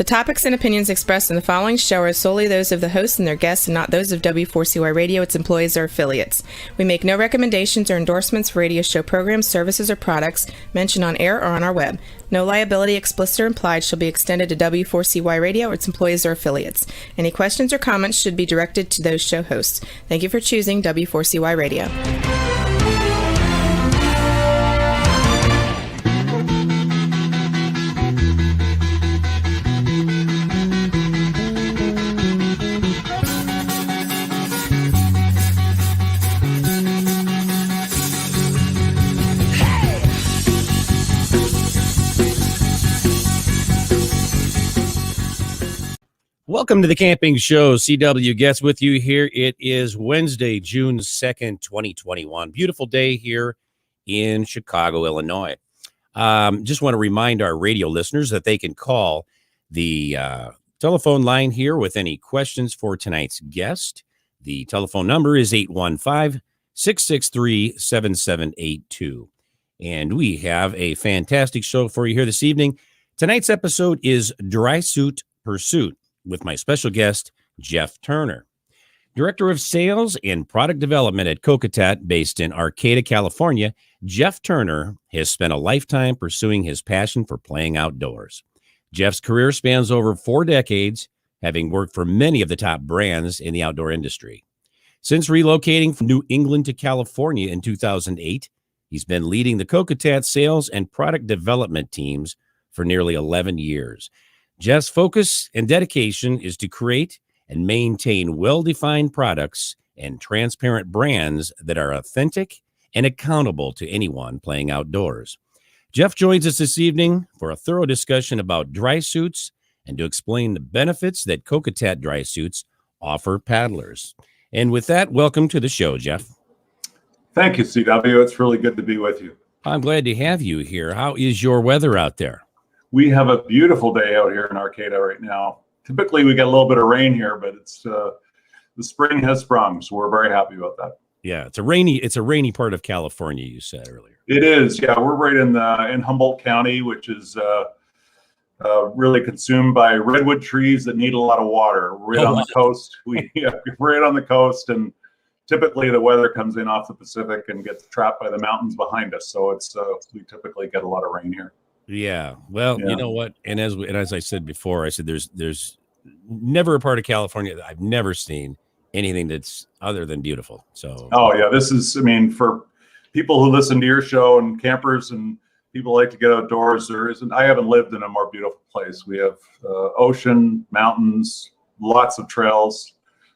topics and opinions expressed in the following show are solely those of the host and their guests and not those of W4CY Radio, its employees, or affiliates. We make no recommendations or endorsements for radio show programs, services, or products mentioned on air or on our web. No liability, explicit or implied, shall be extended to W4CY Radio or its employees or affiliates. Any questions or comments should be directed to those show hosts. Thank you for choosing W4CY Radio. Welcome to the Camping Show. CW Guest with you here. It is Wednesday, June 2nd, 2021. Beautiful day here in Chicago, Illinois. Just want to remind our radio listeners that they can call the telephone line here with any questions for tonight's guest. The telephone number is 815-663-7782. And we have a fantastic show for you here this evening. Tonight's episode is Drysuit Pursuit, with my special guest, Jeff Turner, Director of Sales and Product Development at Kokatat, based in Arcata, California. Jeff Turner has spent a lifetime pursuing his passion for playing outdoors. Jeff's career spans over 4 decades, having worked for many of the top brands in the outdoor industry. Since relocating from New England to California in 2008, he's been leading the Kokatat sales and product development teams for nearly 11 years. Jeff's focus and dedication is to create and maintain well-defined products and transparent brands that are authentic and accountable to anyone playing outdoors. Jeff joins us this evening for a thorough discussion about dry suits and to explain the benefits that Kokatat dry suits offer paddlers. And with that, welcome to the show, Jeff. Thank you, CW. It's really good to be with you. I'm glad to have you here. How is your weather out there? We have a beautiful day out here in Arcata right now. Typically, we get a little bit of rain here, but it's the spring has sprung, so we're very happy about that. Yeah, it's a rainy part of California, you said earlier. It is. Yeah, we're right in Humboldt County, which is really consumed by redwood trees that need a lot of water. We're right on the coast. We're right on the coast, and typically the weather comes in off the Pacific and gets trapped by the mountains behind us. So it's we typically get a lot of rain here. Yeah. Well, You know what? And as I said before, I said there's never a part of California that I've never seen anything that's other than beautiful. So. Oh yeah, this is. I mean, for people who listen to your show and campers and people like to get outdoors, I haven't lived in a more beautiful place. We have ocean, mountains, lots of trails,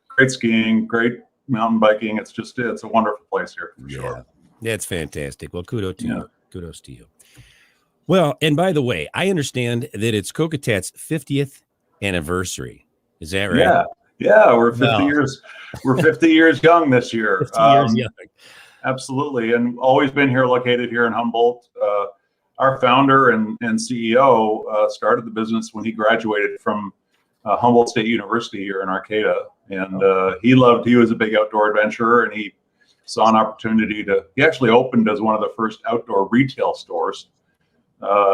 great skiing, great mountain biking. It's a wonderful place here for sure. Yeah, it's fantastic. Well, kudos to you. Kudos to you. Well, and by the way, I understand that it's Kokatat's 50th anniversary. Is that right? Yeah, we're 50 years. We're 50 years young this year. 50 years young. Absolutely, and always been here, located here in Humboldt. Our founder and CEO started the business when he graduated from Humboldt State University here in Arcata, and he was a big outdoor adventurer, and he saw an opportunity he actually opened as one of the first outdoor retail stores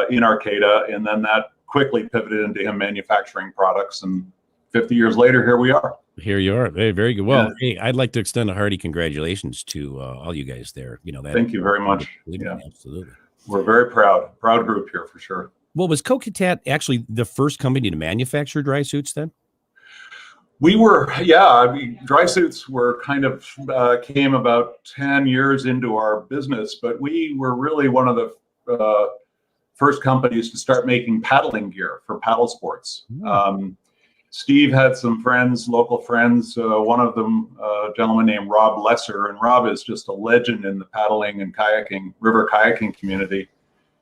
in Arcata, and then that quickly pivoted into him manufacturing products. And 50 years later, here we are. Here you are. Very, very good. Well, hey, I'd like to extend a hearty congratulations to all you guys there. Thank you very much. Yeah, absolutely. We're very proud group here for sure. Well, was Kokatat actually the first company to manufacture dry suits then? We were, I mean, dry suits were kind of came about 10 years into our business, but we were really one of the first companies to start making paddling gear for paddle sports. Steve had some friends, local friends, one of them, a gentleman named Rob Lesser, and Rob is just a legend in the paddling and kayaking, river kayaking community,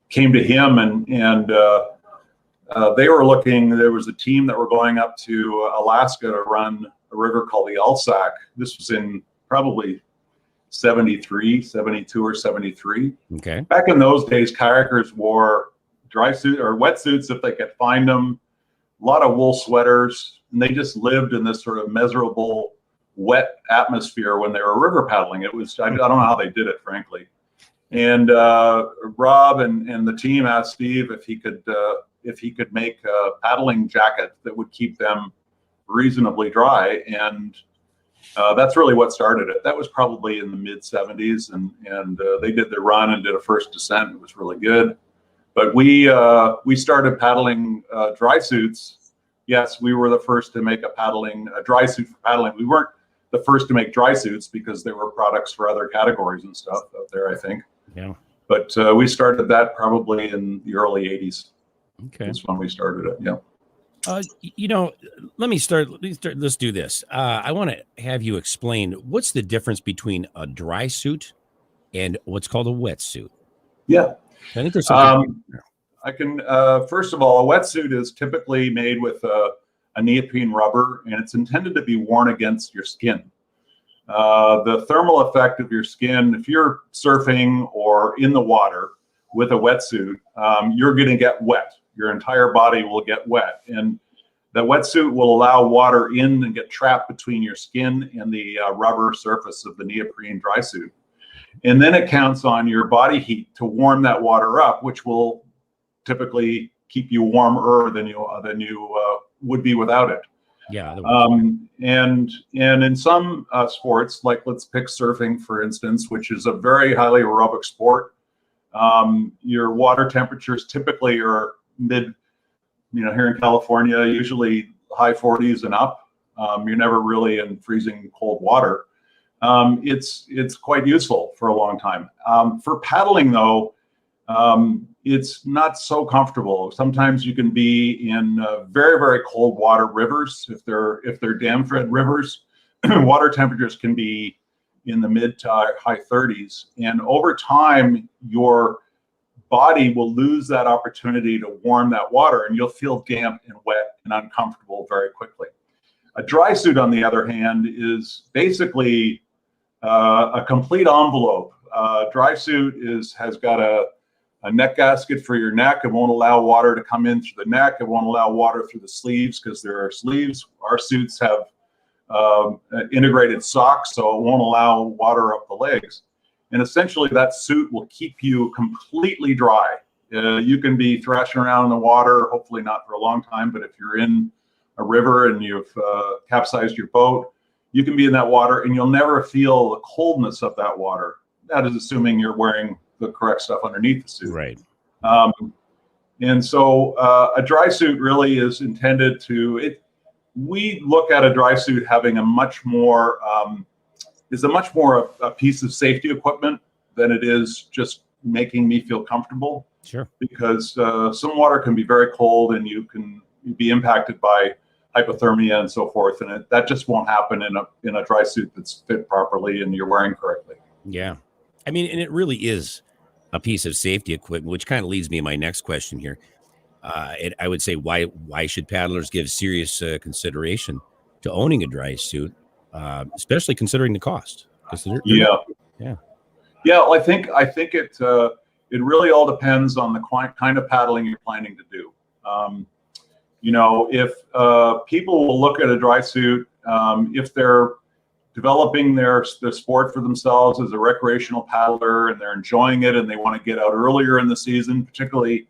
came to him and they were looking, there was a team that were going up to Alaska to run a river called the Alsac. This was in probably 72 or 73. Okay. Back in those days, kayakers wore dry suit or wetsuits if they could find them, a lot of wool sweaters, and they just lived in this sort of miserable, wet atmosphere when they were river paddling. It was, I don't know how they did it, frankly. And Rob and the team asked Steve if he could if he could make a paddling jacket that would keep them reasonably dry. And that's really what started it. That was probably in the mid 70s, and they did their run and did a first descent. It was really good. But we started paddling dry suits. Yes, we were the first to make a dry suit for paddling. We weren't the first to make dry suits because there were products for other categories and stuff out there, I think. Yeah. But we started that probably in the early 80s. Okay. That's when we started it. Yeah. Let's do this. I want to have you explain what's the difference between a dry suit and what's called a wetsuit. Yeah. I think there's something. I can, first of all, a wetsuit is typically made with a neoprene rubber, and it's intended to be worn against your skin. The thermal effect of your skin, if you're surfing or in the water with a wetsuit, you're going to get wet. Your entire body will get wet. And the wetsuit will allow water in and get trapped between your skin and the rubber surface of the neoprene dry suit. And then it counts on your body heat to warm that water up, which will typically keep you warmer than you would be without it. Yeah. And in some sports, like let's pick surfing, for instance, which is a very highly aerobic sport, your water temperatures typically are here in California, usually high 40s and up. You're never really in freezing cold water. It's quite useful for a long time. For paddling, though, it's not so comfortable. Sometimes you can be in very, very cold water rivers. If they're dam-fed rivers, water temperatures can be in the mid to high 30s. And over time, your body will lose that opportunity to warm that water, and you'll feel damp and wet and uncomfortable very quickly. A dry suit, on the other hand, is basically a complete envelope. Dry suit has got a neck gasket for your neck. It won't allow water to come in through the neck. It won't allow water through the sleeves because there are sleeves. Our suits have integrated socks, so it won't allow water up the legs. And essentially, that suit will keep you completely dry. You can be thrashing around in the water, hopefully not for a long time, but if you're in a river and you've capsized your boat, you can be in that water and you'll never feel the coldness of that water. That is assuming you're wearing the correct stuff underneath the suit. Right. And so a dry suit really is intended to, we look at a dry suit having a much more a piece of safety equipment than it is just making me feel comfortable. Sure. Because some water can be very cold and you can be impacted by hypothermia and so forth, and that just won't happen in a dry suit that's fit properly and you're wearing correctly. Yeah. I mean, and it really is a piece of safety equipment, which kind of leads me to my next question here. I would say, why should paddlers give serious consideration to owning a dry suit, especially considering the cost? Yeah. Well, I think it really all depends on the kind of paddling you're planning to do. If people will look at a dry suit, if they're developing their sport for themselves as a recreational paddler and they're enjoying it and they want to get out earlier in the season, particularly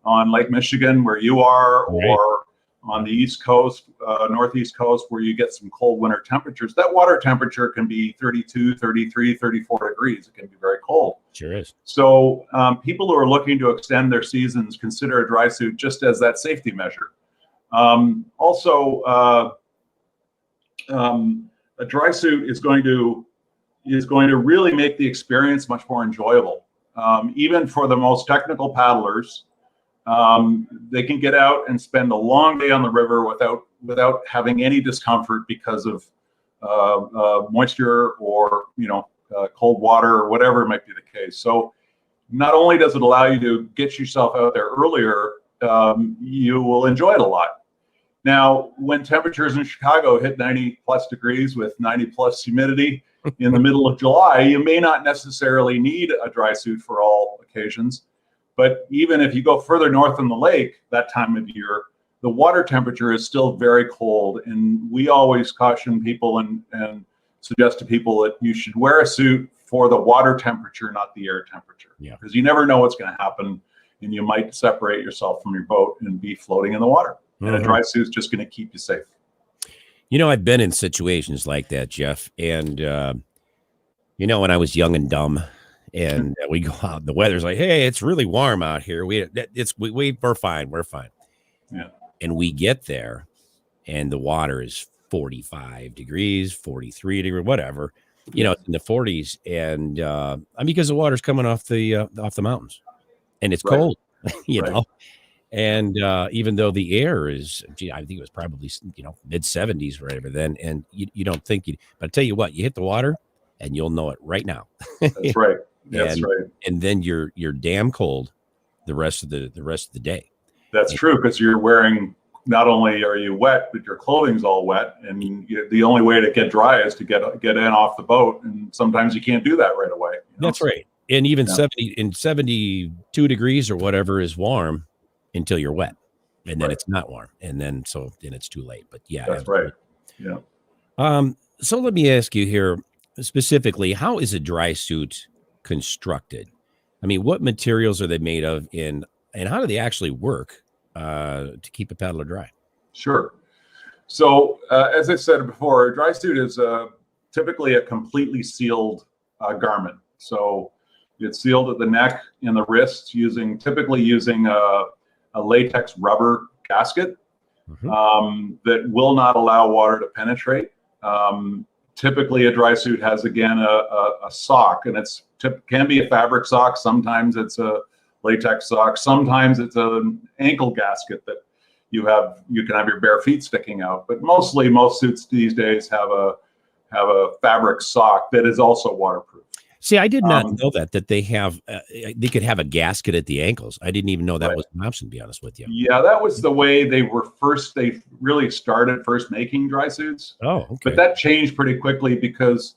on Lake Michigan where you are, or on the East Coast, Northeast Coast, where you get some cold winter temperatures, that water temperature can be 32, 33, 34 degrees. It can be very cold. Sure is. So people who are looking to extend their seasons consider a dry suit just as that safety measure. A dry suit is going to really make the experience much more enjoyable. Even for the most technical paddlers, they can get out and spend a long day on the river without having any discomfort because of moisture or cold water or whatever might be the case. So not only does it allow you to get yourself out there earlier, you will enjoy it a lot. Now, when temperatures in Chicago hit 90 plus degrees with 90 plus humidity in the middle of July, you may not necessarily need a dry suit for all occasions. But even if you go further north in the lake that time of year, the water temperature is still very cold. And we always caution people and suggest to people that you should wear a suit for the water temperature, not the air temperature. Yeah. Because you never know what's going to happen. and you might separate yourself from your boat and be floating in the water. And a dry suit's just going to keep you safe. I've been in situations like that, Jeff. And, when I was young and dumb and we go out, the weather's like, hey, it's really warm out here. We're fine. We're fine. Yeah. And we get there and the water is 45 degrees, 43 degrees, whatever, in the 40s. And because the water's coming off the mountains and it's cold, know. And even though the air is, I think it was probably, mid 70s, whatever then. And you don't think but I tell you what, you hit the water and you'll know it right now. That's right. That's right. And then you're damn cold the rest of the day. That's true, because you're wearing, not only are you wet, but your clothing's all wet. And the only way to get dry is to get in off the boat. And sometimes you can't do that right away. That's right. And even 72 degrees or whatever is warm until you're wet, and then it's not warm, and then it's too late. But yeah, that's right. Yeah. So let me ask you here specifically, how is a dry suit constructed? I mean, what materials are they made of, and how do they actually work to keep a paddler dry? Sure. So as I said before, a dry suit is typically a completely sealed garment. So it's sealed at the neck and the wrists typically using a latex rubber gasket that will not allow water to penetrate. Typically, a dry suit has, again, a sock, and can be a fabric sock. Sometimes it's a latex sock. Sometimes it's an ankle gasket that you can have your bare feet sticking out. But mostly, most suits these days have a fabric sock that is also waterproof. See, I did not know that they have. They could have a gasket at the ankles. I didn't even know that was an option, to be honest with you. Yeah, that was the way they really started first making dry suits. Oh, okay. But that changed pretty quickly because,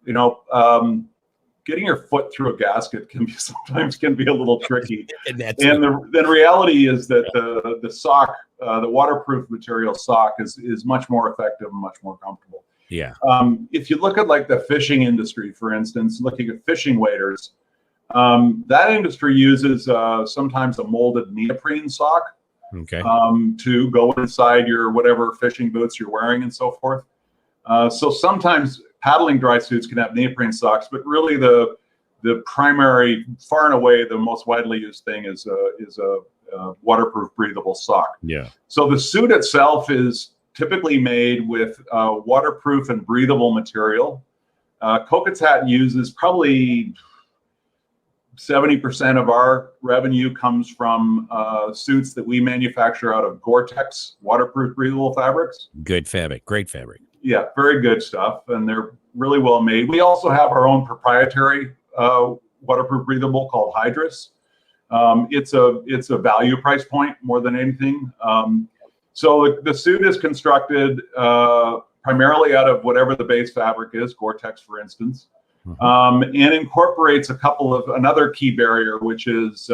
getting your foot through a gasket sometimes can be a little tricky. And the reality is that the sock, the waterproof material sock, is much more effective and much more comfortable. Yeah. If you look at like the fishing industry, for instance, looking at fishing waders, that industry uses sometimes a molded neoprene sock to go inside your whatever fishing boots you're wearing and so forth. So sometimes paddling dry suits can have neoprene socks, but really the primary, far and away, the most widely used thing is a waterproof, breathable sock. Yeah. So the suit itself is typically made with waterproof and breathable material. Kokatat uses probably 70% of our revenue comes from suits that we manufacture out of Gore-Tex waterproof, breathable fabrics. Good fabric, great fabric. Yeah, very good stuff, and they're really well made. We also have our own proprietary waterproof, breathable called Hydrus. It's a value price point more than anything. So the suit is constructed primarily out of whatever the base fabric is, Gore-Tex, for instance, and incorporates another key barrier, which is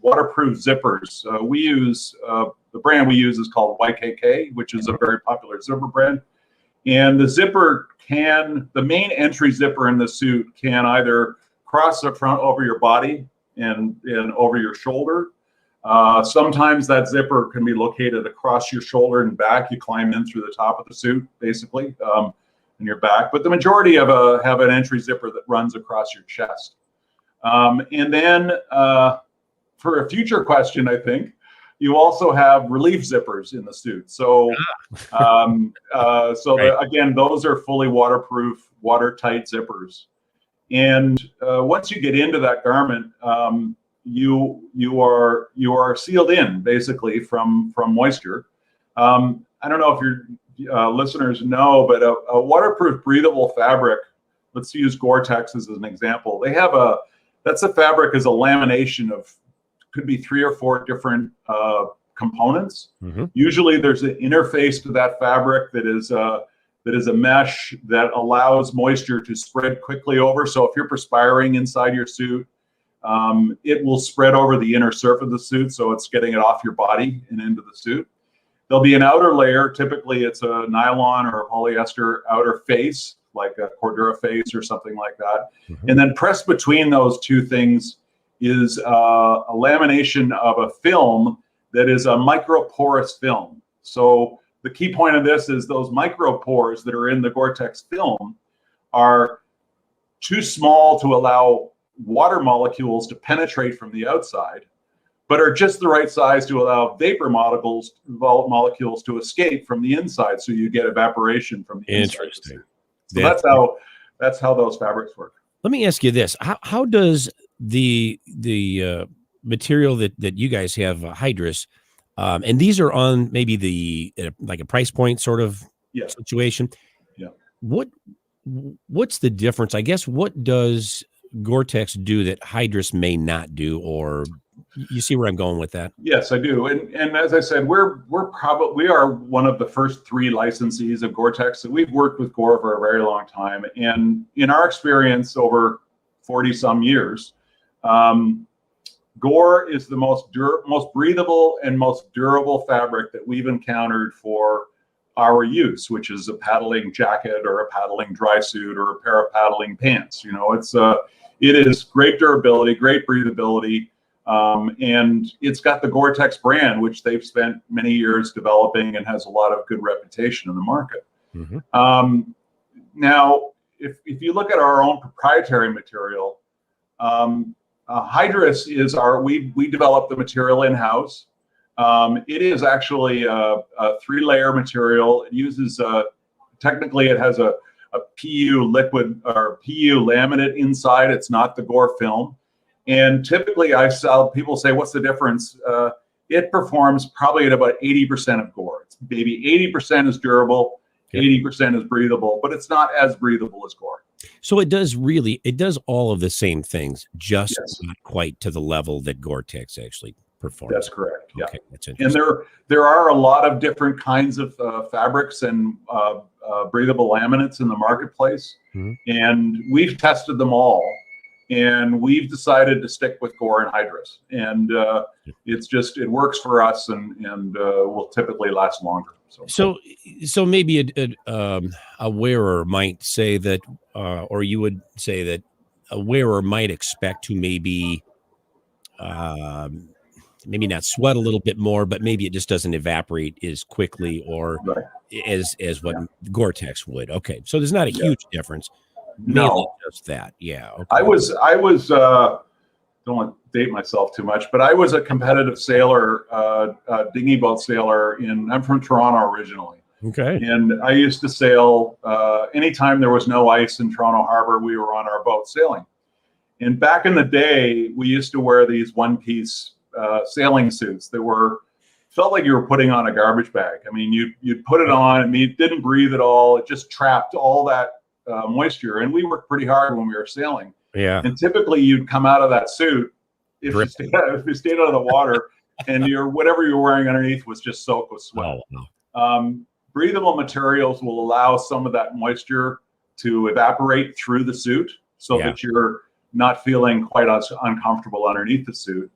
waterproof zippers. The brand we use is called YKK, which is a very popular zipper brand. And the main entry zipper in the suit can either cross the front over your body and over your shoulder. Sometimes that zipper can be located across your shoulder and back. You climb in through the top of the suit, basically, in your back. But the majority have an entry zipper that runs across your chest. And then for a future question, I think, you also have relief zippers in the suit. So, again, those are fully waterproof, watertight zippers. And once you get into that garment, you are sealed in basically from moisture. I don't know if your listeners know, but a waterproof, breathable fabric. Let's use Gore-Tex as an example. That's a fabric is a lamination of could be 3 or 4 different components. Usually, there's an interface to that fabric that is a mesh that allows moisture to spread quickly over. So if you're perspiring inside your suit, it will spread over the inner surface of the suit, so it's getting it off your body and into the suit. There'll be an outer layer. Typically, it's a nylon or a polyester outer face, like a Cordura face or something like that. And then pressed between those two things is a lamination of a film that is a microporous film. So the key point of this is those micropores that are in the Gore-Tex film are too small to allow water molecules to penetrate from the outside, but are just the right size to allow vapor molecules to escape from the inside, so you get evaporation from the inside. Interesting. So that's how those fabrics work. Let me ask you this: how does the material that you guys have, Hydrus, and these are on maybe the like a price point sort of situation? Yeah. What's the difference? I guess what does Gore-Tex do that Hydrus may not do, or you see where I'm going with that? Yes, I do. And as I said, we are one of the first 3 licensees of Gore-Tex. So we've worked with Gore for a very long time. And in our experience over 40 some years, Gore is the most breathable and most durable fabric that we've encountered for our use, which is a paddling jacket or a paddling dry suit or a pair of paddling pants. It is great durability, great breathability. And it's got the Gore-Tex brand, which they've spent many years developing and has a lot of good reputation in the market. Mm-hmm. Now, if you look at our own proprietary material, Hydrus is we develop the material in-house. It is actually a 3-layer material. It uses technically it has a PU liquid or PU laminate inside. It's not the Gore film. And typically people say, what's the difference? It performs probably at about 80% of Gore. It's maybe 80% is durable, 80% is breathable, but it's not as breathable as Gore. So it does all of the same things, just not quite to the level that Gore-Tex actually performs. That's correct. Yeah. Okay, that's interesting. And there are a lot of different kinds of fabrics and breathable laminates in the marketplace. Mm-hmm. And we've tested them all. And we've decided to stick with Gore and Hydrus. And it works for us and will typically last longer. So maybe a wearer might say that, or you would say that a wearer might expect to maybe not sweat a little bit more, but maybe it just doesn't evaporate as quickly or as what Gore-Tex would. Okay, so there's not a huge difference. Mainly just that. Yeah. Okay. I was don't want to date myself too much, but I was a competitive sailor, dinghy boat sailor I'm from Toronto originally. Okay. And I used to sail anytime there was no ice in Toronto Harbor, we were on our boat sailing. And back in the day, we used to wear these one-piece sailing suits that felt like you were putting on a garbage bag. I mean, you'd put it on, it didn't breathe at all. It just trapped all that moisture, and we worked pretty hard when we were sailing. Yeah. And typically you'd come out of that suit if you stayed out of the water and whatever you're wearing underneath was just soaked with sweat. Oh, no. Breathable materials will allow some of that moisture to evaporate through the suit so that you're not feeling quite as uncomfortable underneath the suit.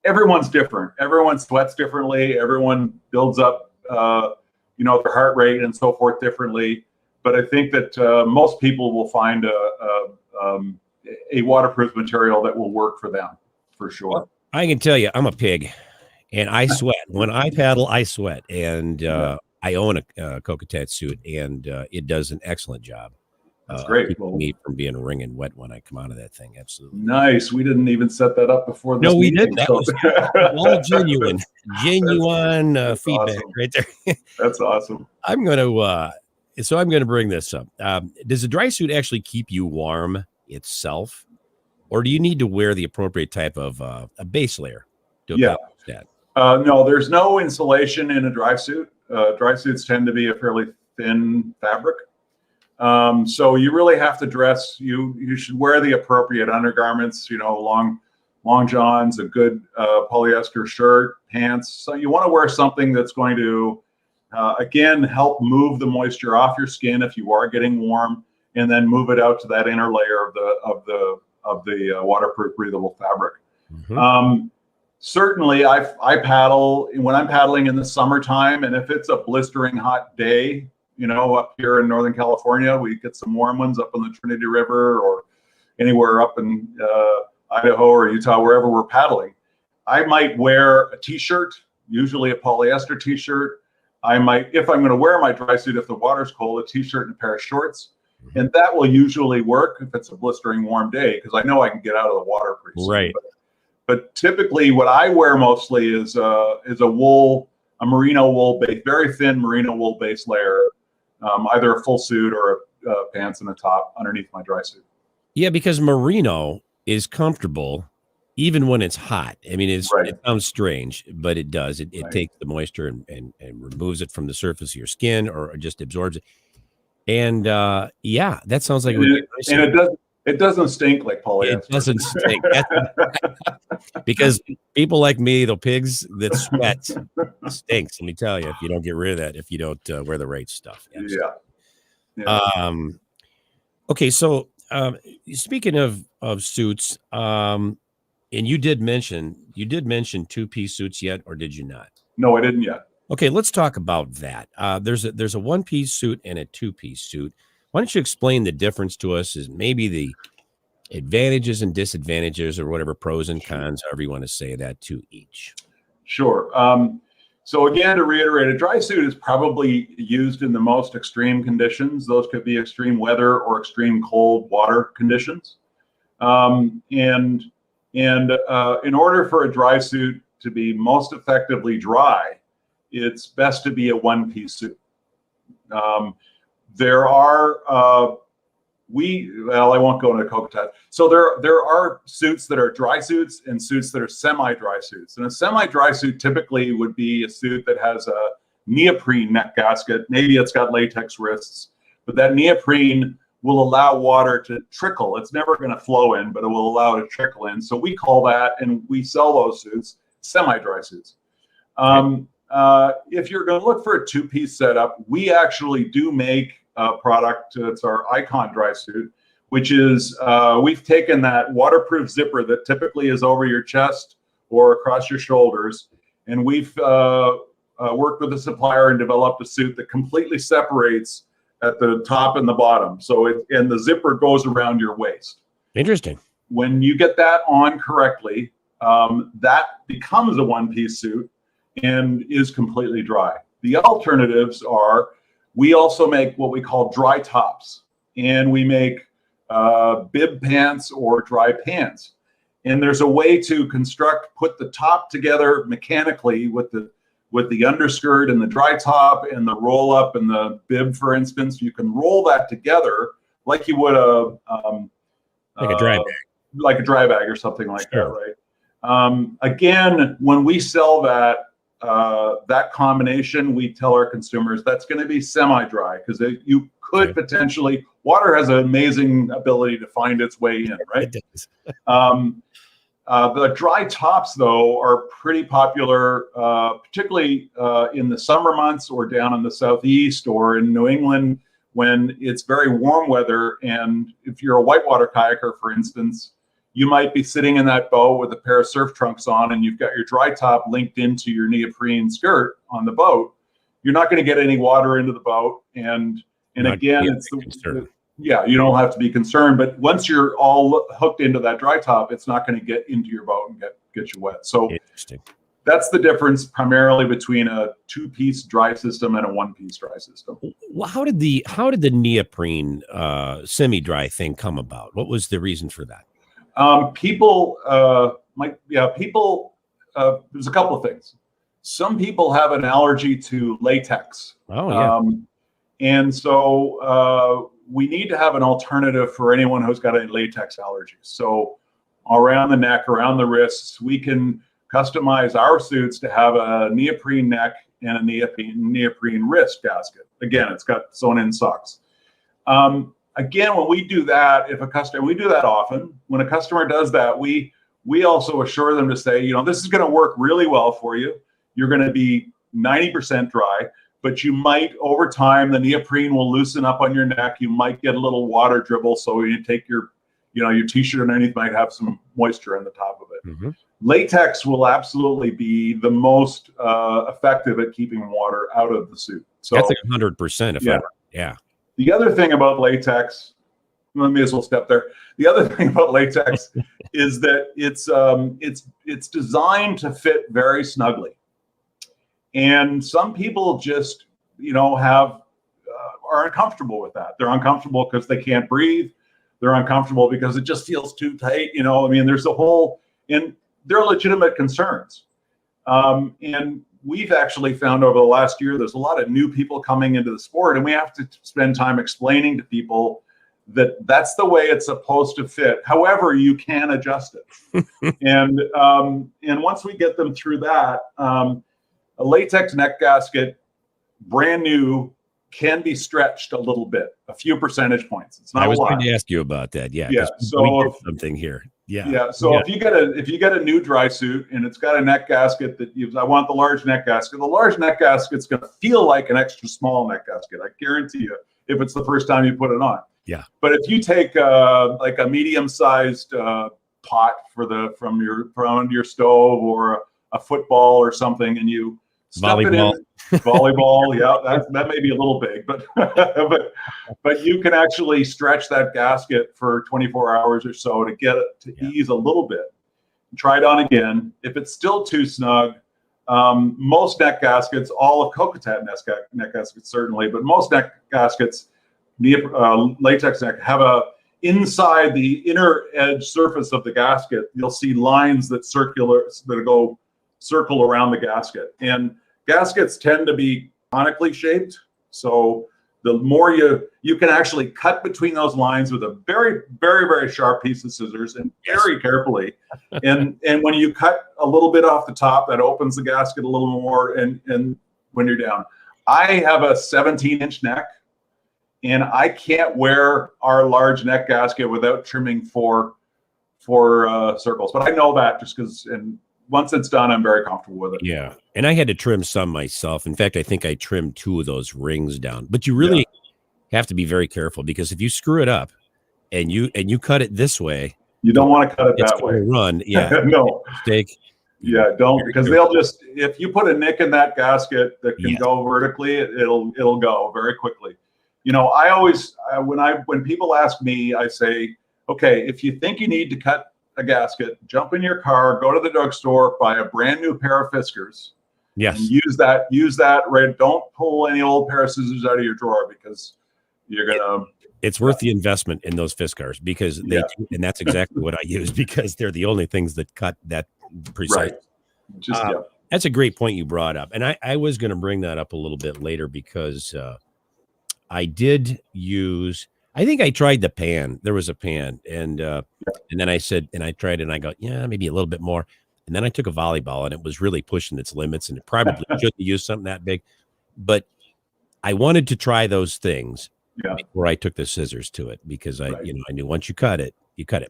Everyone's different. Everyone sweats differently. Everyone builds up their heart rate and so forth differently. But I think that most people will find a waterproof material that will work for them, for sure. I can tell you, I'm a pig, and I sweat. When I paddle, I sweat. And I own a Kokatat suit, and it does an excellent job. That's great. Keeping me from being wringing wet when I come out of that thing. Absolutely. Nice. We didn't even set that up before this. No, we meeting, didn't. That was all genuine that's feedback awesome. right there. That's awesome. I'm going to bring this up. Does a dry suit actually keep you warm itself, or do you need to wear the appropriate type of a base layer to accomplish that? No, there's no insulation in a dry suit. Dry suits tend to be a fairly thin fabric. So you really have to dress. You should wear the appropriate undergarments. Long johns, a good polyester shirt, pants. So you want to wear something that's going to again help move the moisture off your skin if you are getting warm, and then move it out to that inner layer of the waterproof breathable fabric. Mm-hmm. Certainly, I paddle when I'm paddling in the summertime, and if it's a blistering hot day. Up here in Northern California, we get some warm ones up on the Trinity River or anywhere up in Idaho or Utah, wherever we're paddling, I might wear a t-shirt, usually a polyester t-shirt. I might, if I'm going to wear my dry suit, if the water's cold, a t-shirt and a pair of shorts. And that will usually work if it's a blistering warm day, because I know I can get out of the water pretty soon. Right. But typically what I wear mostly is a wool, a merino wool base, very thin merino wool base layer, either a full suit or pants and a top underneath my dry suit. Yeah, because merino is comfortable even when it's hot. I mean, it sounds strange, but it does. It takes the moisture and removes it from the surface of your skin, or just absorbs it. And yeah, that sounds like it doesn't stink like polyester. It doesn't stink. Because people like me, the pigs that sweat, stinks. Let me tell you, if you don't get rid of that, if you don't wear the right stuff. Yeah. Okay, so speaking of suits, and you did mention two-piece suits yet, or did you not? No, I didn't yet. Okay, let's talk about that. There's a one-piece suit and a two-piece suit. Why don't you explain the difference to us, is maybe the advantages and disadvantages, or whatever, pros and cons, however you want to say that, to each? Sure. So again, to reiterate, a dry suit is probably used in the most extreme conditions. Those could be extreme weather or extreme cold water conditions. And in order for a dry suit to be most effectively dry, it's best to be a one-piece suit. There are, I won't go into Kokatat. So there are suits that are dry suits and suits that are semi-dry suits. And a semi-dry suit typically would be a suit that has a neoprene neck gasket. Maybe it's got latex wrists, but that neoprene will allow water to trickle. It's never going to flow in, but it will allow it to trickle in. So we call that, and we sell those suits, semi-dry suits. If you're going to look for a two-piece setup, we actually do make a product. It's our Icon dry suit, which is we've taken that waterproof zipper that typically is over your chest or across your shoulders, and we've worked with a supplier and developed a suit that completely separates at the top and the bottom. So and the zipper goes around your waist. Interesting. When you get that on correctly, that becomes a one-piece suit and is completely dry. The alternatives are, we also make what we call dry tops, and we make bib pants or dry pants. And there's a way to put the top together mechanically with the underskirt and the dry top and the roll up and the bib, for instance. You can roll that together like you would like a dry bag. Like a dry bag or something like that, right? Again, when we sell that combination, we tell our consumers that's going to be semi-dry, because you could potentially, water has an amazing ability to find its way in, right? It does. The dry tops, though, are pretty popular, particularly in the summer months or down in the Southeast or in New England when it's very warm weather. And if you're a whitewater kayaker, for instance, you might be sitting in that boat with a pair of surf trunks on, and you've got your dry top linked into your neoprene skirt on the boat. You're not going to get any water into the boat. And again, it's you don't have to be concerned. But once you're all hooked into that dry top, it's not going to get into your boat and get you wet. So that's the difference primarily between a two-piece dry system and a one-piece dry system. Well, how did the neoprene semi-dry thing come about? What was the reason for that? There's a couple of things. Some people have an allergy to latex. Oh, yeah. And so we need to have an alternative for anyone who's got a latex allergy. So around the neck, around the wrists, we can customize our suits to have a neoprene neck and a neoprene wrist gasket. Again, it's got sewn-in socks. Again, when we do that, we do that often. When a customer does that, we also assure them to say, this is going to work really well for you. You're going to be 90% dry, but you might, over time, the neoprene will loosen up on your neck. You might get a little water dribble. So you take your t-shirt underneath might have some moisture on the top of it. Mm-hmm. Latex will absolutely be the most effective at keeping water out of the suit. So that's like 100%. Yeah. The other thing about latex I may as well step there. The other thing about latex is that it's designed to fit very snugly. And some people just, are uncomfortable with that. They're uncomfortable because they can't breathe. They're uncomfortable because it just feels too tight. There's and they're legitimate concerns. And we've actually found over the last year, there's a lot of new people coming into the sport, and we have to spend time explaining to people that that's the way it's supposed to fit. However, you can adjust it. and once we get them through that, a latex neck gasket, brand new, can be stretched a little bit, a few percentage points. It's not a lot. I was going to ask you about that. Yeah. Yeah. So something here. Yeah. Yeah. So if you get a new dry suit and it's got a neck gasket I want the large neck gasket. The large neck gasket's going to feel like an extra small neck gasket. I guarantee you, if it's the first time you put it on. Yeah. But if you take like a medium-sized pot from your stove or a football or something, and you stuff it in volleyball, yeah, that may be a little big, but but you can actually stretch that gasket for 24 hours or so to get it to ease a little bit. Try it on again. If it's still too snug, most neck gaskets, all of Kokatat neck gaskets certainly, but most neck gaskets, latex neck, have inside the inner edge surface of the gasket, you'll see lines that go circle around the gasket. And gaskets tend to be conically shaped, so the more you can actually cut between those lines with a very, very, very sharp piece of scissors, and very carefully. And when you cut a little bit off the top, that opens the gasket a little more. And when you're down, I have a 17-inch neck, and I can't wear our large neck gasket without trimming four circles. But I know that just because, and once it's done, I'm very comfortable with it. Yeah. And I had to trim some myself. In fact, I think I trimmed 2 of those rings down. But you really have to be very careful, because if you screw it up and you cut it this way, you don't want to cut it that way. Run. Yeah. No. Mistake. Yeah, don't, because they'll just, if you put a nick in that gasket that can go vertically, it'll go very quickly. I always, when people ask me, I say, okay, if you think you need to cut a gasket, jump in your car, go to the drugstore, buy a brand new pair of Fiskars. Yes. And use that right. Don't pull any old pair of scissors out of your drawer, because you're gonna. It's worth the investment in those Fiskars, because they do, and that's exactly what I use, because they're the only things that cut that precise. Right. That's a great point you brought up, and I was going to bring that up a little bit later, because I did use. I think I tried the pan. There was a pan, and then I said, and I tried it, and I go, yeah, maybe a little bit more. And then I took a volleyball, and it was really pushing its limits, and it probably shouldn't use something that big. But I wanted to try those things before I took the scissors to it, because I knew once you cut it,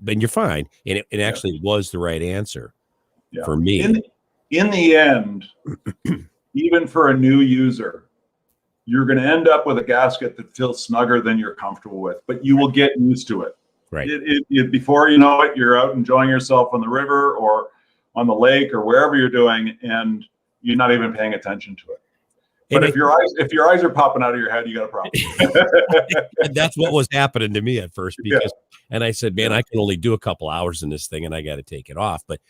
but you're fine. And it actually was the right answer for me. In the end, even for a new user, you're going to end up with a gasket that feels snugger than you're comfortable with, but you will get used to it. Right. Before you know it, you're out enjoying yourself on the river or on the lake or wherever you're doing, and you're not even paying attention to it. But if your eyes are popping out of your head, you got a problem. And that's what was happening to me at first, because, and I said, man, I can only do a couple hours in this thing, and I got to take it off. But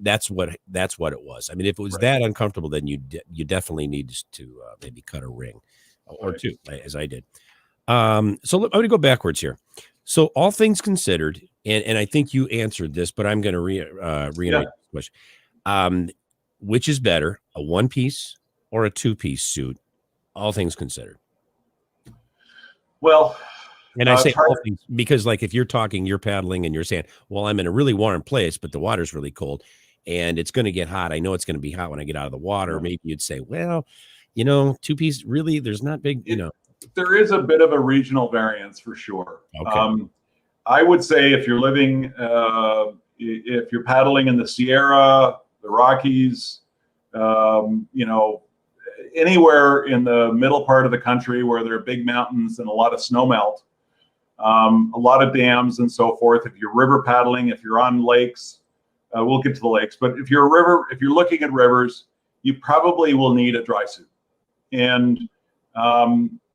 that's what it was. I mean, if it was that uncomfortable, then you definitely need to maybe cut a ring or 2, as I did. So I'm going to go backwards here. So all things considered, and I think you answered this, but I'm going to reiterate the question. Which is better, a 1-piece or a 2-piece suit, all things considered? Well, and I say all things because, like, if you're paddling and you're saying, well, I'm in a really warm place, but the water's really cold and it's going to get hot. I know it's going to be hot when I get out of the water. Maybe you'd say, well, 2-piece, really, there's not big, There is a bit of a regional variance for sure. Okay. I would say if you're living, if you're paddling in the Sierra, the Rockies, anywhere in the middle part of the country where there are big mountains and a lot of snow melt, a lot of dams and so forth. If you're river paddling, if you're on lakes, we'll get to the lakes, but if you're looking at rivers, you probably will need a dry suit. And,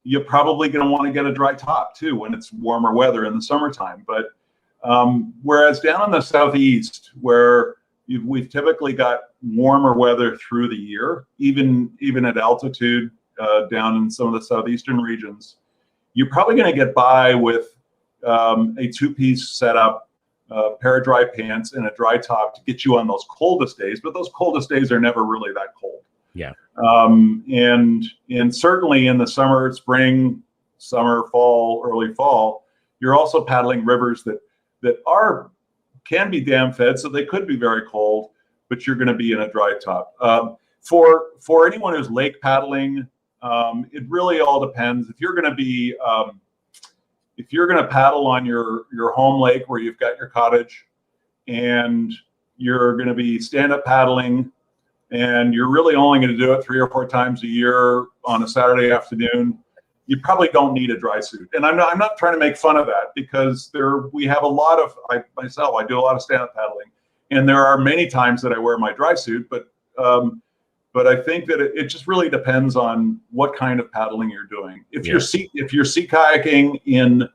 you're probably going to want to get a dry top too when it's warmer weather in the summertime. But whereas down in the southeast, where we've typically got warmer weather through the year, even at altitude down in some of the southeastern regions, you're probably going to get by with a two-piece setup, a pair of dry pants, and a dry top to get you on those coldest days. But those coldest days are never really that cold. Yeah. And certainly in the summer, spring, fall, early fall, you're also paddling rivers that can be dam fed, so they could be very cold, but you're going to be in a dry top. For anyone who's lake paddling, it really all depends. If you're going to paddle on your home lake where you've got your cottage, and you're going to be stand-up paddling, and you're really only going to do it 3 or 4 times a year on a Saturday afternoon, you probably don't need a dry suit. And I'm not trying to make fun of that, because we have a lot of, I do a lot of stand-up paddling, and there are many times that I wear my dry suit, but I think that it just really depends on what kind of paddling you're doing. If you're sea kayaking in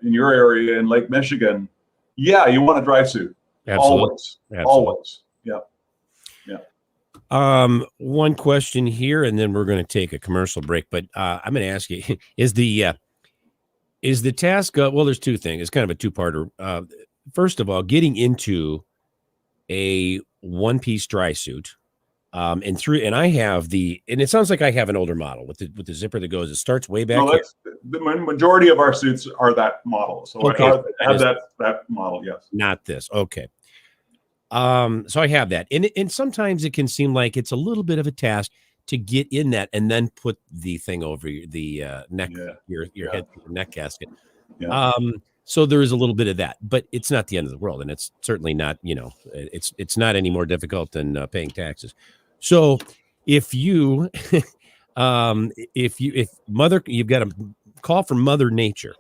your area in Lake Michigan, you want a dry suit. Absolutely. Always. Yeah. One question here, and then we're going to take a commercial break. But I'm going to ask you: is the task? Well, there's 2 things. It's kind of a 2-parter. First of all, getting into a one-piece dry suit, and I have and it sounds like I have an older model with the zipper that goes. It starts way back. No, the majority of our suits are that model. So okay, I have that model. Yes. Not this. Okay. So I have that, and sometimes it can seem like it's a little bit of a task to get in that and then put the thing over the neck, your head, your neck gasket. Yeah. So there is a little bit of that, but it's not the end of the world, and it's certainly not, it's not any more difficult than paying taxes. So if you, you've got a call from Mother Nature,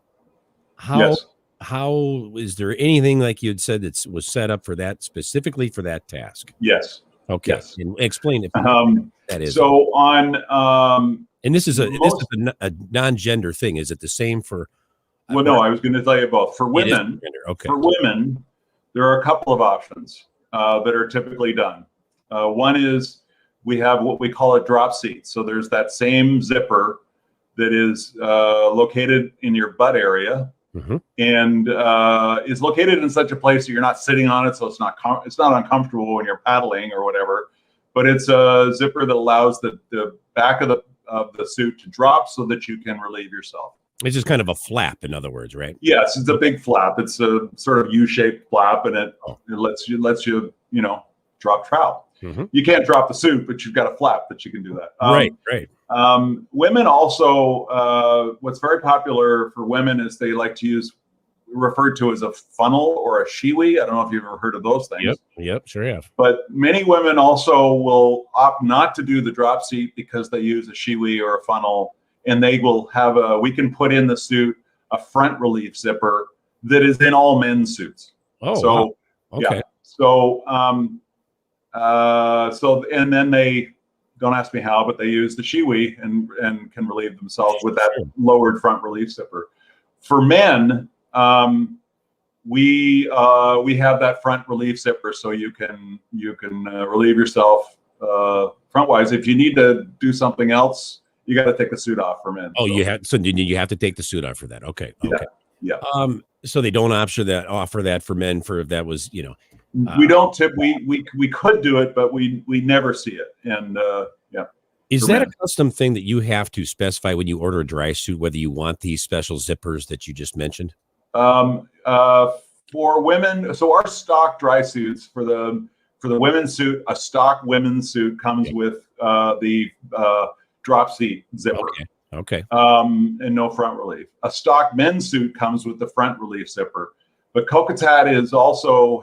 how is there anything like you had said that was set up for that, specifically for that task? Yes. Okay. Yes. And explain it. That is. So and this is a non-gender thing. Is it the same for? Well, no, I was going to tell you both. For women, there are a couple of options that are typically done. One is we have what we call a drop seat. So there's that same zipper that is located in your butt area. Mm-hmm. And is located in such a place that you're not sitting on it, so it's not uncomfortable when you're paddling or whatever. But it's a zipper that allows the back of the suit to drop so that you can relieve yourself. It's just kind of a flap, in other words, right? Yes, it's a big flap. It's a sort of U-shaped flap, and it lets you drop trout. Mm-hmm. You can't drop the suit, but you've got a flap that you can do that. Right. Women also, what's very popular for women is they like to use referred to as a funnel or a shiwi. I don't know if you've ever heard of those things. Yep, sure have. But many women also will opt not to do the drop seat because they use a shiwi or a funnel, and they will have we can put in the suit a front relief zipper that is in all men's suits. Oh, so wow. Okay. Yeah. So and then they, don't ask me how, but they use the shiwi and can relieve themselves with that lowered front relief zipper. For men, we have that front relief zipper, so you can relieve yourself frontwise. If you need to do something else, you got to take the suit off for men. Oh, you have to take the suit off for that. Okay. Yeah. So they don't offer that for men for if that was, we don't we could do it, but we never see it. And is that a custom thing that you have to specify when you order a dry suit, whether you want these special zippers that you just mentioned? For women, so our stock dry suits for the women's suit, a stock women's suit comes with the drop seat zipper. Okay. And no front relief. A stock men's suit comes with the front relief zipper. But Kokatat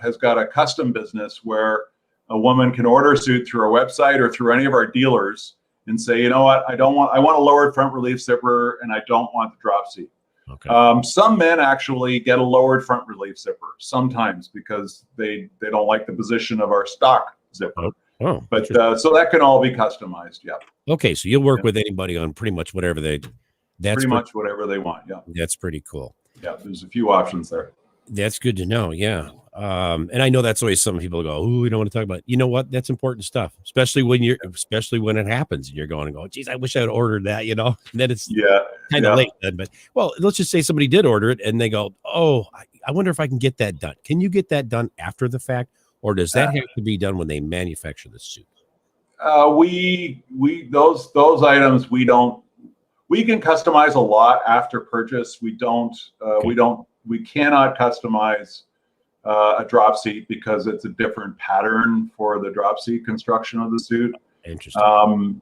has got a custom business where a woman can order a suit through our website or through any of our dealers and say, you know what, I want a lowered front relief zipper, and I don't want the drop seat. Okay. Some men actually get a lowered front relief zipper sometimes because they don't like the position of our stock zipper. Oh, But so that can all be customized. Yeah. okay. So you'll work with anybody on pretty much whatever Pretty much whatever they want. Yeah. That's pretty cool. Yeah. There's a few options there. That's good to know. Yeah. And I know that's always some people go, oh, we don't want to talk about it. You know what? That's important stuff, especially when it happens and you're going and go, geez, I wish I had ordered that, And then it's kind of late then. But well, let's just say somebody did order it and they go, oh, I wonder if I can get that done. Can you get that done after the fact? Or does that have to be done when they manufacture the suit? Those items we can customize a lot after purchase. We cannot customize a drop seat because it's a different pattern for the drop seat construction of the suit. Interesting.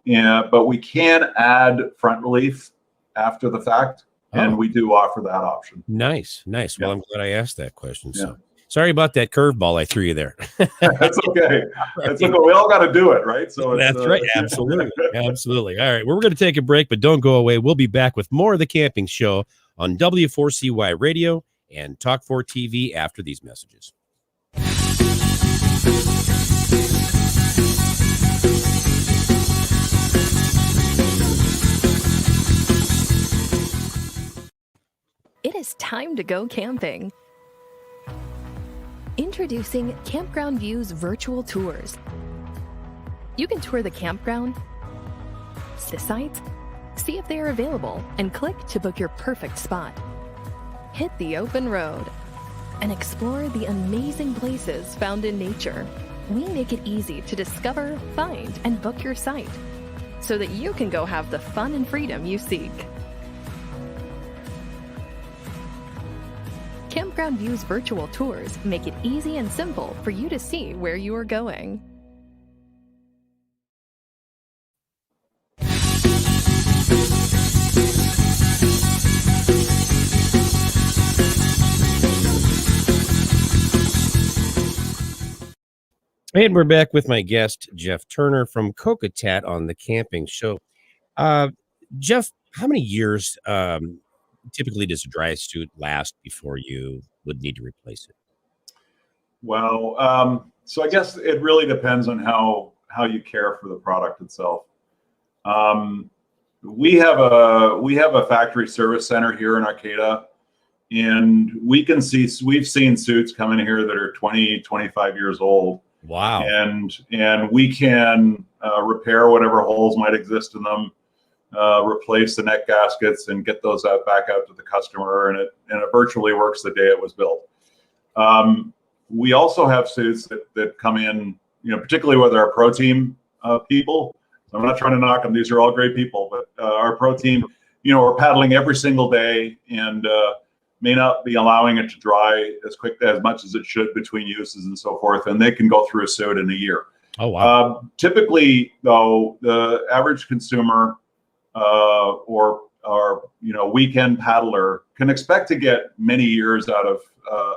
But we can add front relief after the fact, and we do offer that option. Nice. Well, I'm glad I asked that question. So sorry about that curveball I threw you there. That's okay. That's okay. We all got to do it, right? So that's right. Absolutely. Absolutely. All right. Well, we're going to take a break, but don't go away. We'll be back with more of the Camping Show on W4CY Radio and Talk 4 TV after these messages. It is time to go camping. Introducing Campground View's virtual tours. You can tour the campground, the sites, see if they are available, and click to book your perfect spot. Hit the open road and explore the amazing places found in nature. We make it easy to discover, find, and book your site so that you can go have the fun and freedom you seek. Campground View's virtual tours make it easy and simple for you to see where you are going. And we're back with my guest, Jeff Turner from Kokatat on the Camping Show. Jeff, how many years typically does a dry suit last before you would need to replace it? Well, so I guess it really depends on how you care for the product itself. We have a factory service center here in Arcata, and we've seen suits come in here that are 20, 25 years old. Wow. And we can repair whatever holes might exist in them, replace the neck gaskets and get those back out to the customer, and it virtually works the day it was built. We also have suits that come in, particularly with our pro team people. I'm not trying to knock them; these are all great people, but our pro team, we're paddling every single day and may not be allowing it to dry as much as it should between uses and so forth, and they can go through a suit in a year. Oh wow! Typically, though, the average consumer or weekend paddler can expect to get many years out of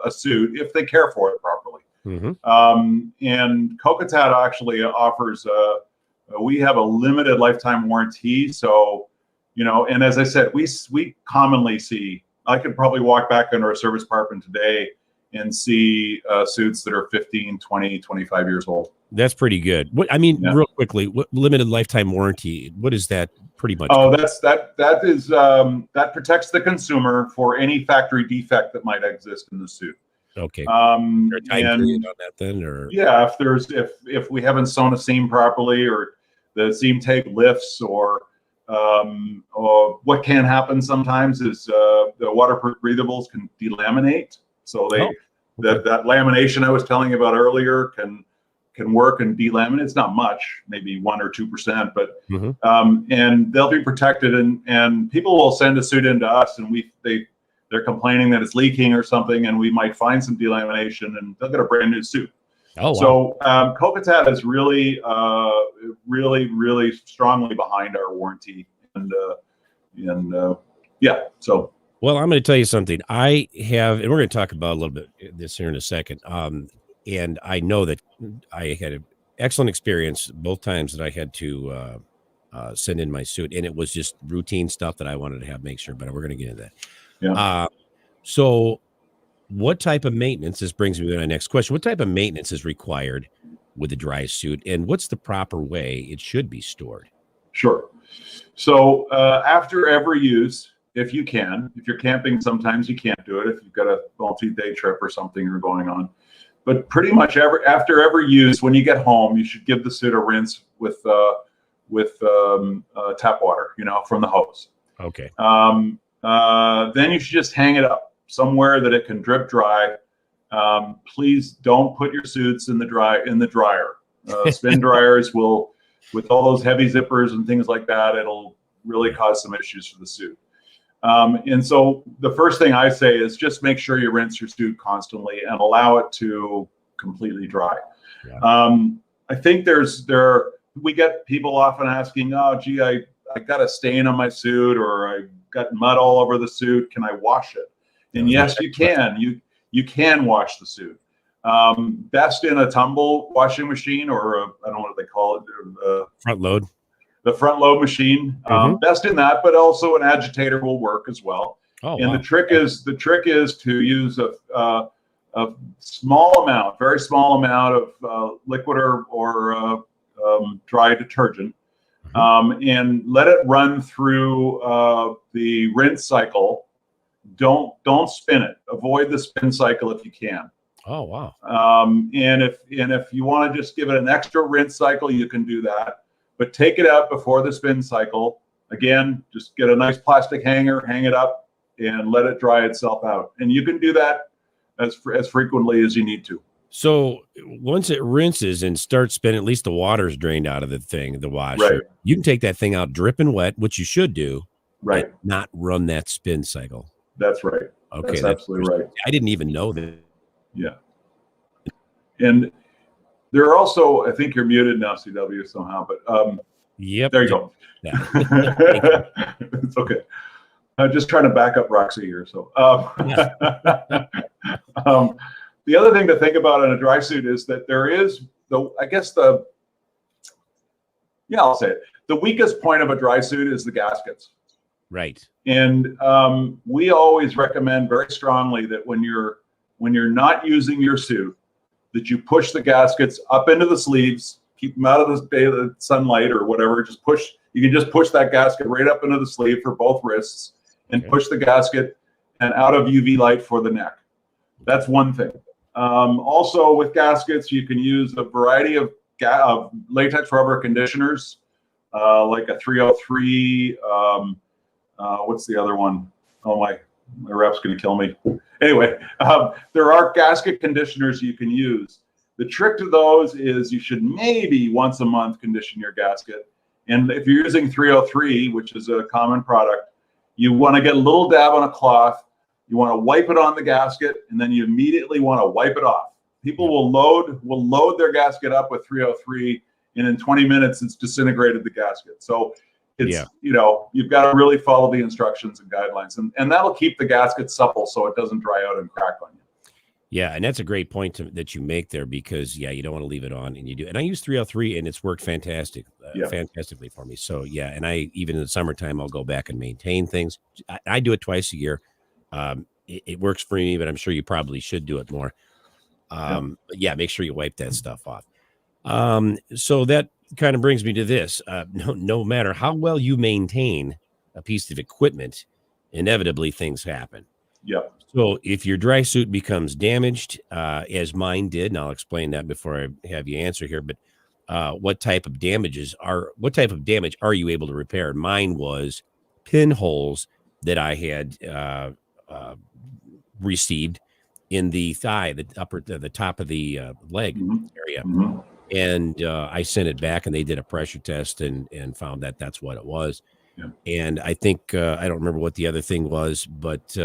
a suit if they care for it properly. Mm-hmm. And Kokatat actually offers we have a limited lifetime warranty. So, and as I said, we commonly see, I could probably walk back into our service department today and see suits that are 15, 20, 25 years old. That's pretty good. Real quickly, what limited lifetime warranty, what is that pretty much? Oh, that protects the consumer for any factory defect that might exist in the suit. Okay. Is there a time period on that then, or? Yeah, if we haven't sewn a seam properly, or the seam tape lifts, or what can happen sometimes is the waterproof breathables can delaminate. So that lamination I was telling you about earlier can work and delaminate. It's not much, maybe 1 or 2%, but and they'll be protected. And people will send a suit into us, and they're complaining that it's leaking or something, and we might find some delamination, and they'll get a brand new suit. Oh, wow. So Kokatat is really, really strongly behind our warranty, and yeah. So. Well, I'm going to tell you something. I have, and we're going to talk about a little bit this here in a second. And I know that I had an excellent experience both times that I had to send in my suit, and it was just routine stuff that I wanted to make sure. But we're going to get into that. Yeah. So what type of maintenance, this brings me to my next question, what type of maintenance is required with a dry suit, and what's the proper way it should be stored? Sure. So after every use, if you can, if you're camping, sometimes you can't do it if you've got a multi-day trip or something you're going on. But pretty much after every use, when you get home, you should give the suit a rinse with tap water, from the hose. Okay. Then you should just hang it up somewhere that it can drip dry. Please don't put your suits in the dryer. Spin dryers will, with all those heavy zippers and things like that, it'll really cause some issues for the suit. And so the first thing I say is just make sure you rinse your suit constantly and allow it to completely dry. Yeah. I think we get people often asking, oh, gee, I got a stain on my suit, or I got mud all over the suit. Can I wash it? And yes, you can. You can wash the suit. Best in a tumble washing machine, or I don't know what they call it. Front load. The front load machine. Best in that, but also an agitator will work as well. Oh, and wow. the trick is to use a small amount, very small amount of liquid or dry detergent, and let it run through the rinse cycle. Don't spin it. Avoid the spin cycle if you can. Oh, wow. And if you want to just give it an extra rinse cycle, you can do that. But take it out before the spin cycle. Again, just get a nice plastic hanger, hang it up, and let it dry itself out. And you can do that as frequently as you need to. So once it rinses and starts spinning, at least the water's drained out of the washer. Right. You can take that thing out dripping wet, which you should do. Right. Not run that spin cycle. That's right. Okay. That's absolutely right. I didn't even know that. Yeah. And there are also, I think you're muted now, CW, somehow, but yep. There you go. Yeah. It's okay. I'm just trying to back up Roxy here. So the other thing to think about in a dry suit is that there is I'll say it. The weakest point of a dry suit is the gaskets. Right. And we always recommend very strongly that when you're not using your suit, that you push the gaskets up into the sleeves, keep them out of the sunlight or whatever. You can just push that gasket right up into the sleeve for both wrists, and push the gasket and out of UV light for the neck. That's one thing. Also with gaskets, you can use a variety of latex rubber conditioners, like a 303. What's the other one? Oh, my rep's going to kill me. Anyway, there are gasket conditioners you can use. The trick to those is you should maybe once a month condition your gasket. And if you're using 303, which is a common product, you want to get a little dab on a cloth. You want to wipe it on the gasket, and then you immediately want to wipe it off. People will load their gasket up with 303, and in 20 minutes, it's disintegrated the gasket. So it's, you've got to really follow the instructions and guidelines, and that'll keep the gasket supple so it doesn't dry out and crack on you. Yeah, and that's a great point that you make there, because you don't want to leave it on, and you do. And I use 303, and it's worked fantastically for me. So and I, even in the summertime, I'll go back and maintain things. I do it twice a year. It works for me, but I'm sure you probably should do it more. But make sure you wipe that stuff off. So that kind of brings me to this. No matter how well you maintain a piece of equipment, inevitably things happen. Yeah. So if your dry suit becomes damaged, as mine did, and I'll explain that before I have you answer here, but what type of damage are you able to repair? Mine was pinholes that I had received in the thigh, the top of the leg area. Mm-hmm. And I sent it back, and they did a pressure test and found that that's what it was. Yeah. And I think, I don't remember what the other thing was, but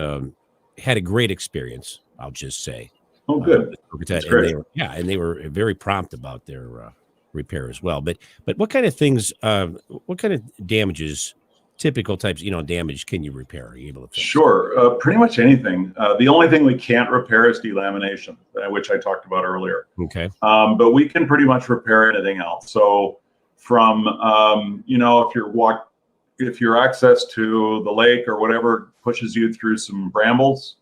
had a great experience, I'll just say. Oh, good. That's great. And they were very prompt about their repair as well. But what kind of things, what kind of damages, typical types, damage can you repair? Are you able to fix? Sure. Pretty much anything. The only thing we can't repair is delamination, which I talked about earlier. Okay. But we can pretty much repair anything else. So from, if your access to the lake or whatever pushes you through some brambles,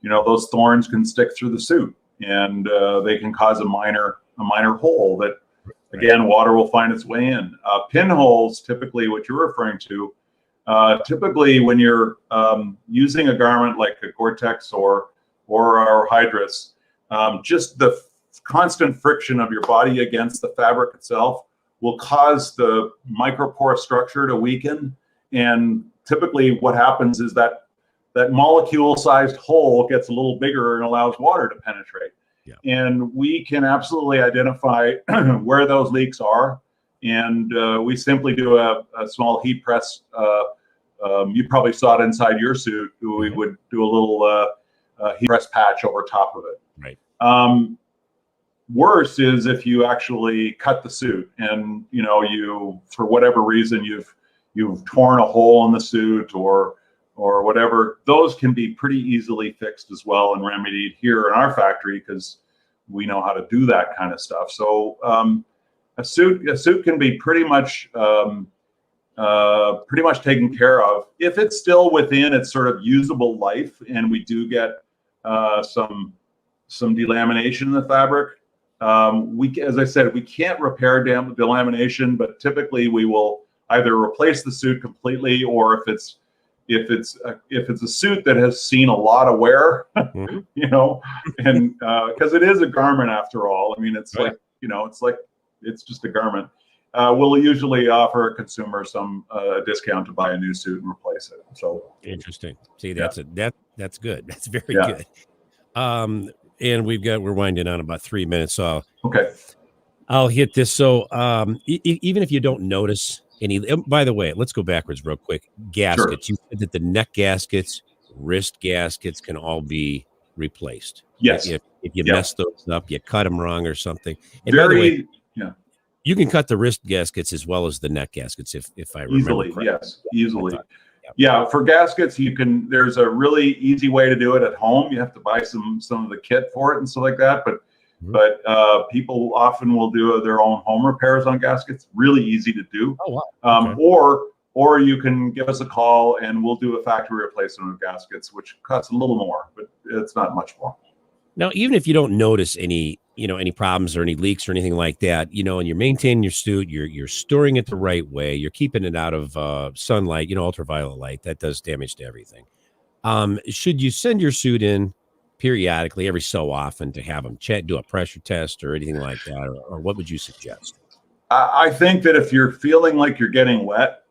those thorns can stick through the suit, and they can cause a minor minor hole that, again, water will find its way in. Pinholes, typically what you're referring to, typically when you're using a garment like a Gore-Tex or our Hydrus, just the constant friction of your body against the fabric itself will cause the micropore structure to weaken. And typically what happens is that molecule-sized hole gets a little bigger and allows water to penetrate. Yeah. And we can absolutely identify where those leaks are. And we simply do a small heat press. You probably saw it inside your suit. We would do a little heat press patch over top of it. Right. Worse is if you actually cut the suit and, you, for whatever reason, you've torn a hole in the suit or whatever. Those can be pretty easily fixed as well and remedied here in our factory because we know how to do that kind of stuff. So a suit can be pretty much taken care of if it's still within its sort of usable life, and we do get some delamination in the fabric. As I said, we can't repair delamination, but typically we will either replace the suit completely, or if it's a suit that has seen a lot of wear, and because it is a garment after all. I mean, it's it's just a garment. We'll usually offer a consumer some discount to buy a new suit and replace it. So interesting. See, that's good. That's very good. And we're winding on about 3 minutes. So okay, I'll hit this. So even if you don't notice any, by the way, let's go backwards real quick. Gaskets. Sure. You said that the neck gaskets, wrist gaskets can all be replaced. Yes. If you mess those up, you cut them wrong or something. And by the way, you can cut the wrist gaskets as well as the neck gaskets if I remember correctly. Yes, easily. Yeah, for gaskets, there's a really easy way to do it at home. You have to buy some of the kit for it and stuff like that. But people often will do their own home repairs on gaskets. Really easy to do. Oh, wow. Okay. Or you can give us a call and we'll do a factory replacement of gaskets, which costs a little more, but it's not much more. Now, even if you don't notice any problems or any leaks or anything like that, and you're maintaining your suit, you're storing it the right way, you're keeping it out of sunlight, ultraviolet light, that does damage to everything. Should you send your suit in periodically every so often to have them do a pressure test or anything like that, or what would you suggest? I think that if you're feeling like you're getting wet,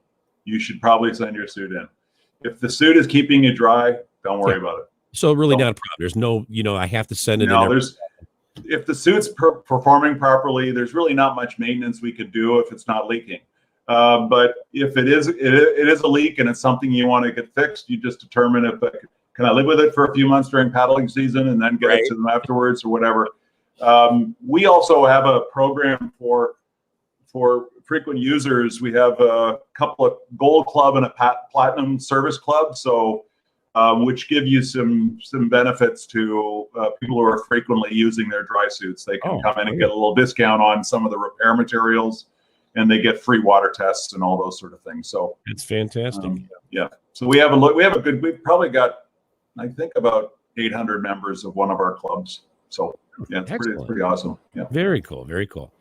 you should probably send your suit in. If the suit is keeping you dry, don't worry about it. So really not a problem. There's no, I have to send it in. If the suit's performing properly, there's really not much maintenance we could do if it's not leaking. But if it is a leak and it's something you want to get fixed, you just determine can I live with it for a few months during paddling season and then get it to them afterwards or whatever. We also have a program for frequent users. We have a couple of gold club and a platinum service club. So which give you some benefits to people who are frequently using their dry suits. They can come in and get a little discount on some of the repair materials, and they get free water tests and all those sort of things. So it's fantastic. So we've probably got, I think, about 800 members of one of our clubs. So it's pretty awesome. Yeah. Very cool. Very cool.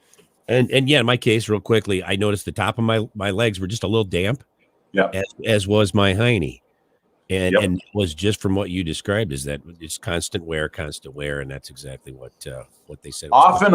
And in my case, real quickly, I noticed the top of my legs were just a little damp. Yeah. As was my hiney. And it was just from what you described, is that it's constant wear, and that's exactly what they said. Often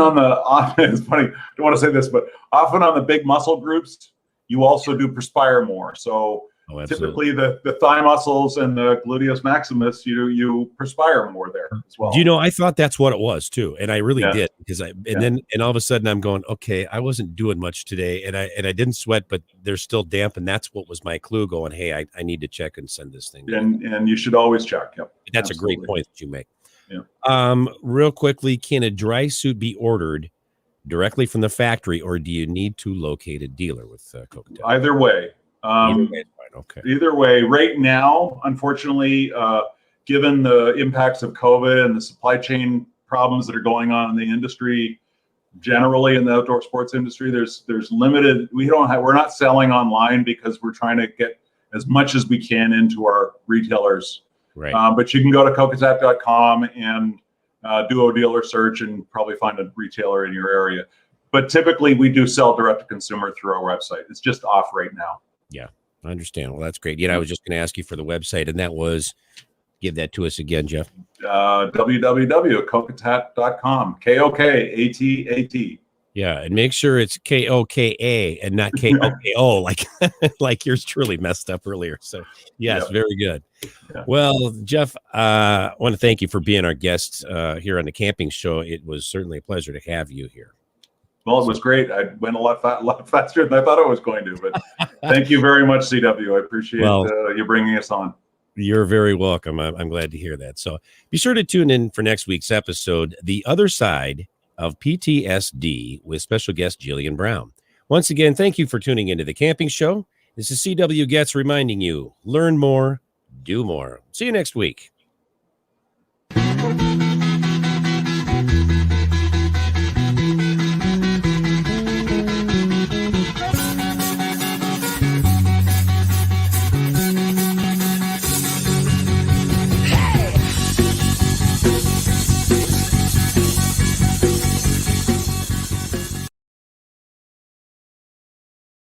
it's funny, I don't want to say this, but often on the big muscle groups, you also do perspire more. So typically the thigh muscles and the gluteus maximus, you perspire more there as well. I thought that's what it was too, and I really did, because then all of a sudden I'm going, okay, I wasn't doing much today, and I didn't sweat, but they're still damp, and that's what was my clue, going, hey, I need to check and send this thing. And you should always check. Yep. That's absolutely a great point that you make. Yeah. Real quickly, can a dry suit be ordered directly from the factory, or do you need to locate a dealer with Kokatat? Either way. Either way, right now, unfortunately, given the impacts of COVID and the supply chain problems that are going on in the industry, generally in the outdoor sports industry, there's limited. We're not selling online because we're trying to get as much as we can into our retailers. Right. But you can go to kokatat.com and do a dealer search and probably find a retailer in your area. But typically we do sell direct to consumer through our website. It's just off right now. Yeah, I understand. Well, that's great. I was just going to ask you for the website, and that was, give that to us again, Jeff. www.kokatat.com. Kokatat. Yeah, and make sure it's Koka and not Koko, like yours truly messed up earlier. So, yes, Yep. very good. Yeah. Well, Jeff, I want to thank you for being our guest here on the Camping Show. It was certainly a pleasure to have you here. Well, it was great. I went a lot faster than I thought I was going to, but thank you very much, CW. I appreciate you bringing us on. You're very welcome. I'm glad to hear that. So be sure to tune in for next week's episode, The Other Side of PTSD, with special guest Jillian Brown. Once again, thank you for tuning into the Camping Show. This is CW Getz reminding you, learn more, do more. See you next week.